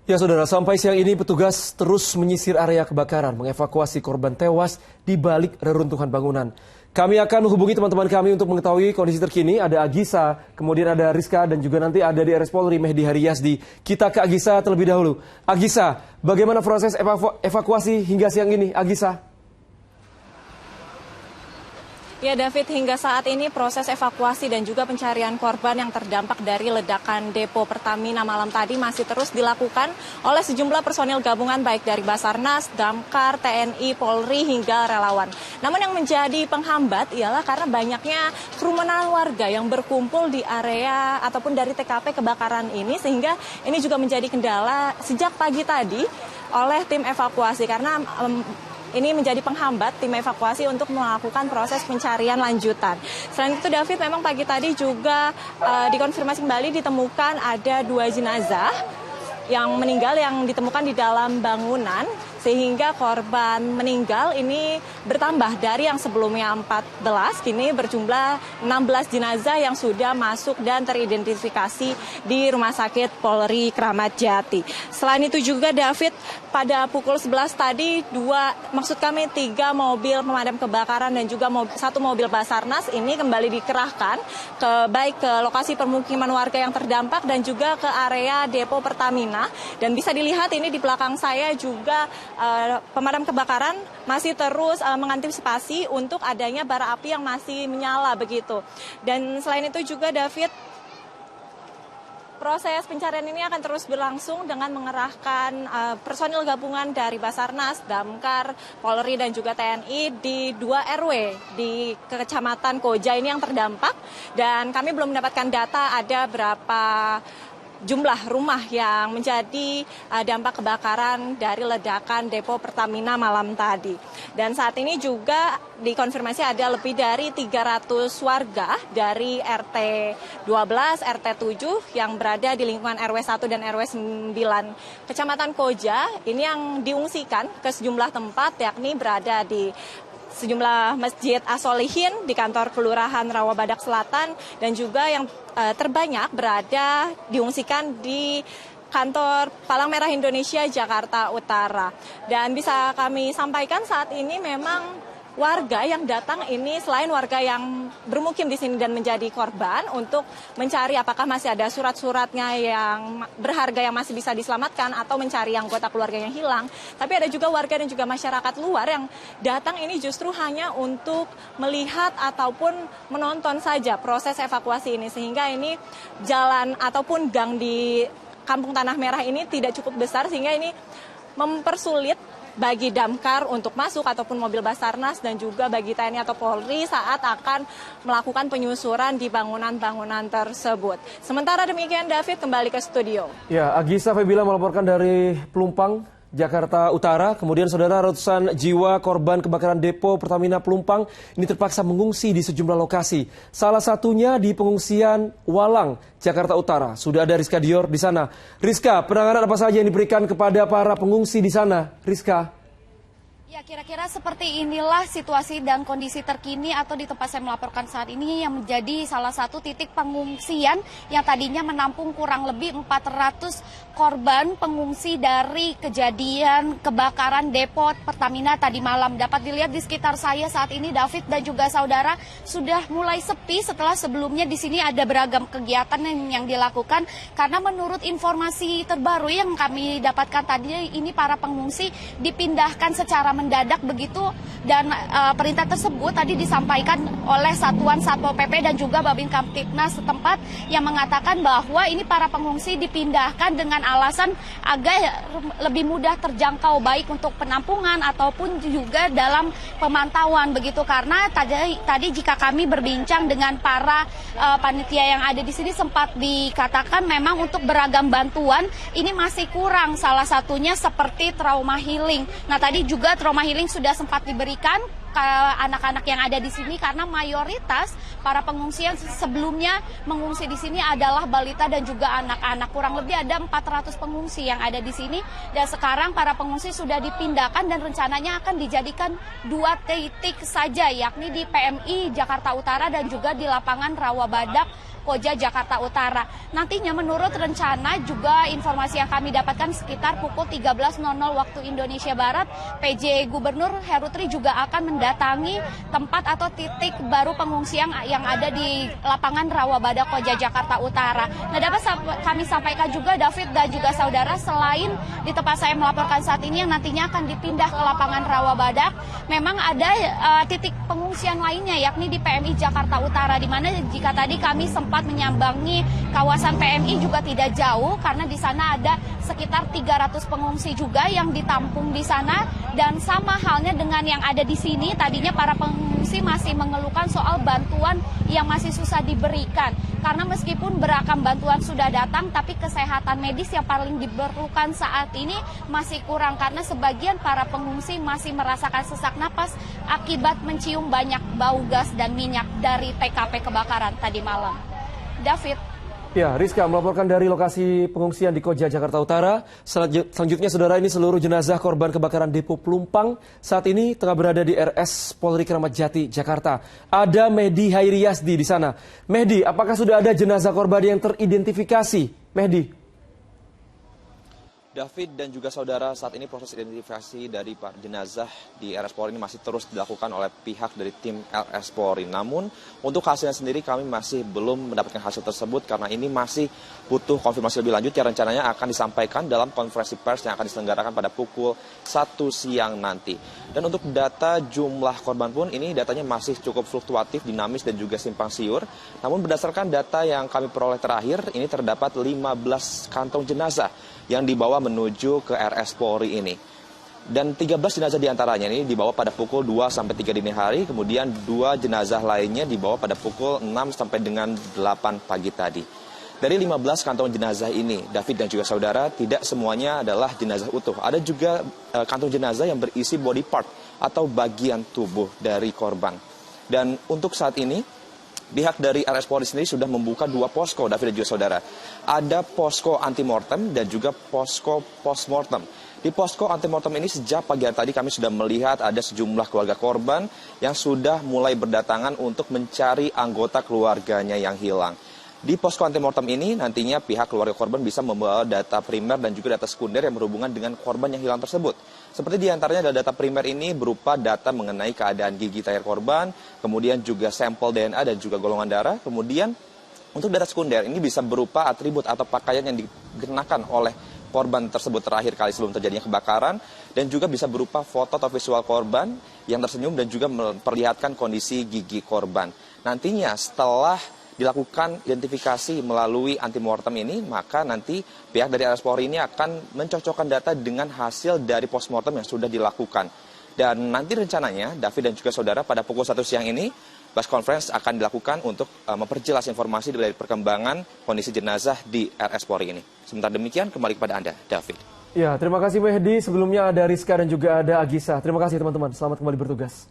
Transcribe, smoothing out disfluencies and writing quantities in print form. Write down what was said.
Ya saudara, sampai siang ini petugas terus menyisir area kebakaran, mengevakuasi korban tewas di balik reruntuhan bangunan. Kami akan menghubungi teman-teman kami untuk mengetahui kondisi terkini. Ada Agisa, kemudian ada Rizka, dan juga nanti ada di RS Polri Mehdi Haryazdi. Kita ke Agisa terlebih dahulu. Agisa, bagaimana proses evakuasi hingga siang ini, Agisa? Ya David, hingga saat ini proses evakuasi dan juga pencarian korban yang terdampak dari ledakan depo Pertamina malam tadi masih terus dilakukan oleh sejumlah personil gabungan baik dari Basarnas, Damkar, TNI, Polri hingga relawan. Namun yang menjadi penghambat ialah karena banyaknya kerumunan warga yang berkumpul di area ataupun dari TKP kebakaran ini, sehingga ini juga menjadi kendala sejak pagi tadi oleh tim evakuasi karena ini menjadi penghambat tim evakuasi untuk melakukan proses pencarian lanjutan. Selain itu David, memang pagi tadi juga dikonfirmasi kembali ditemukan ada 2 jenazah yang meninggal yang ditemukan di dalam bangunan, sehingga korban meninggal ini bertambah dari yang sebelumnya 14, kini berjumlah 16 jenazah yang sudah masuk dan teridentifikasi di Rumah Sakit Polri Kramat Jati. Selain itu juga David, pada pukul 11 tadi 3 mobil pemadam kebakaran dan juga 1 mobil Basarnas ini kembali dikerahkan baik ke lokasi permukiman warga yang terdampak dan juga ke area depo Pertamina. Dan bisa dilihat ini di belakang saya juga pemadam kebakaran masih terus mengantisipasi untuk adanya bara api yang masih menyala begitu. Dan selain itu juga David, proses pencarian ini akan terus berlangsung dengan mengerahkan personil gabungan dari Basarnas, Damkar, Polri dan juga TNI di 2 RW di Kecamatan Koja ini yang terdampak. Dan kami belum mendapatkan data ada berapa jumlah rumah yang menjadi dampak kebakaran dari ledakan depo Pertamina malam tadi. Dan saat ini juga dikonfirmasi ada lebih dari 300 warga dari RT 12, RT 7 yang berada di lingkungan RW 1 dan RW 9 Kecamatan Koja ini yang diungsikan ke sejumlah tempat, yakni berada di sejumlah Masjid As-Solihin, di kantor Kelurahan Rawabadak Selatan, dan juga yang terbanyak berada diungsikan di kantor Palang Merah Indonesia Jakarta Utara. Dan bisa kami sampaikan saat ini memang warga yang datang ini selain warga yang bermukim di sini dan menjadi korban untuk mencari apakah masih ada surat-suratnya yang berharga yang masih bisa diselamatkan atau mencari anggota keluarga yang hilang. Tapi ada juga warga dan juga masyarakat luar yang datang ini justru hanya untuk melihat ataupun menonton saja proses evakuasi ini. Sehingga ini jalan ataupun gang di Kampung Tanah Merah ini tidak cukup besar sehingga ini mempersulit bagi damkar untuk masuk ataupun mobil Basarnas dan juga bagi TNI atau Polri saat akan melakukan penyusuran di bangunan-bangunan tersebut. Sementara demikian David, kembali ke studio. Ya, Agisa Febila melaporkan dari Pelumpang, Jakarta Utara. Kemudian saudara, ratusan jiwa korban kebakaran depo Pertamina Pelumpang ini terpaksa mengungsi di sejumlah lokasi. Salah satunya di pengungsian Walang, Jakarta Utara. Sudah ada Rizka Dior di sana. Rizka, penanganan apa saja yang diberikan kepada para pengungsi di sana? Rizka. Ya, kira-kira seperti inilah situasi dan kondisi terkini atau di tempat saya melaporkan saat ini yang menjadi salah satu titik pengungsian yang tadinya menampung kurang lebih 400 korban pengungsi dari kejadian kebakaran depo Pertamina tadi malam. Dapat dilihat di sekitar saya saat ini David dan juga saudara sudah mulai sepi setelah sebelumnya di sini ada beragam kegiatan yang dilakukan karena menurut informasi terbaru yang kami dapatkan tadi ini para pengungsi dipindahkan secara mendadak begitu dan perintah tersebut tadi disampaikan oleh Satuan Satpol PP dan juga Babin Kamtipnas setempat yang mengatakan bahwa ini para pengungsi dipindahkan dengan alasan agar lebih mudah terjangkau baik untuk penampungan ataupun juga dalam pemantauan begitu karena tadi jika kami berbincang dengan para panitia yang ada di sini sempat dikatakan memang untuk beragam bantuan ini masih kurang, salah satunya seperti trauma healing. Nah tadi juga trauma healing sudah sempat diberikan ke anak-anak yang ada di sini karena mayoritas para pengungsi yang sebelumnya mengungsi di sini adalah balita dan juga anak-anak. Kurang lebih ada 400 pengungsi yang ada di sini dan sekarang para pengungsi sudah dipindahkan dan rencananya akan dijadikan 2 titik saja yakni di PMI Jakarta Utara dan juga di lapangan Rawabadak Koja, Jakarta Utara. Nantinya menurut rencana juga informasi yang kami dapatkan sekitar pukul 13.00 waktu Indonesia Barat, PJ Gubernur Heru Tri juga akan mendatangi tempat atau titik baru pengungsian yang ada di lapangan Rawabada Koja, Jakarta Utara. Nah, dapat kami sampaikan juga David dan juga saudara, selain di tempat saya melaporkan saat ini yang nantinya akan dipindah ke lapangan Rawabadak, memang ada titik pengungsian lainnya yakni di PMI Jakarta Utara, di mana jika tadi kami sempat menyambangi kawasan PMI juga tidak jauh karena di sana ada sekitar 300 pengungsi juga yang ditampung di sana, dan sama halnya dengan yang ada di sini, tadinya para pengungsi masih mengeluhkan soal bantuan yang masih susah diberikan karena meskipun beragam bantuan sudah datang, tapi kesehatan medis yang paling diperlukan saat ini masih kurang karena sebagian para pengungsi masih merasakan sesak napas akibat mencium banyak bau gas dan minyak dari TKP kebakaran tadi malam. David. Ya, Rizka melaporkan dari lokasi pengungsian di Koja, Jakarta Utara. Selanjutnya, saudara, ini seluruh jenazah korban kebakaran Depo Pelumpang saat ini tengah berada di RS Polri Kramat Jati, Jakarta. Ada Mehdi Hairiyasdi di sana. Mehdi, apakah sudah ada jenazah korban yang teridentifikasi? Mehdi. David dan juga saudara, saat ini proses identifikasi dari jenazah di RS Polri ini masih terus dilakukan oleh pihak dari tim RS Polri. Namun untuk hasilnya sendiri kami masih belum mendapatkan hasil tersebut karena ini masih butuh konfirmasi lebih lanjut yang rencananya akan disampaikan dalam konferensi pers yang akan diselenggarakan pada pukul 1 siang nanti. Dan untuk data jumlah korban pun ini datanya masih cukup fluktuatif, dinamis dan juga simpang siur. Namun berdasarkan data yang kami peroleh terakhir, ini terdapat 15 kantong jenazah yang dibawa menuju ke RS Polri ini. Dan 13 jenazah diantaranya ini dibawa pada pukul 2 sampai 3 dini hari, kemudian 2 jenazah lainnya dibawa pada pukul 6 sampai dengan 8 pagi tadi. Dari 15 kantong jenazah ini, David dan juga saudara, tidak semuanya adalah jenazah utuh. Ada juga kantong jenazah yang berisi body part atau bagian tubuh dari korban. Dan untuk saat ini, pihak dari RS Polri sendiri sudah membuka 2 posko, David dan juga saudara. Ada posko antemortem dan juga posko postmortem. Di posko antemortem ini sejak pagi hari tadi kami sudah melihat ada sejumlah keluarga korban yang sudah mulai berdatangan untuk mencari anggota keluarganya yang hilang. Di posko antemortem ini nantinya pihak keluarga korban bisa membawa data primer dan juga data sekunder yang berhubungan dengan korban yang hilang tersebut. Seperti diantaranya adalah data primer ini berupa data mengenai keadaan gigi terakhir korban, kemudian juga sampel DNA dan juga golongan darah. Kemudian untuk data sekunder ini bisa berupa atribut atau pakaian yang dikenakan oleh korban tersebut terakhir kali sebelum terjadinya kebakaran, dan juga bisa berupa foto atau visual korban yang tersenyum dan juga memperlihatkan kondisi gigi korban. Nantinya setelah dilakukan identifikasi melalui antemortem ini, maka nanti pihak dari RS Polri ini akan mencocokkan data dengan hasil dari postmortem yang sudah dilakukan. Dan nanti rencananya, David dan juga saudara, pada pukul 1 siang ini, press conference akan dilakukan untuk memperjelas informasi dari perkembangan kondisi jenazah di RS Polri ini. Sementara demikian, kembali kepada Anda, David. Ya, terima kasih Mehdi. Sebelumnya ada Rizka dan juga ada Agisa. Terima kasih teman-teman. Selamat kembali bertugas.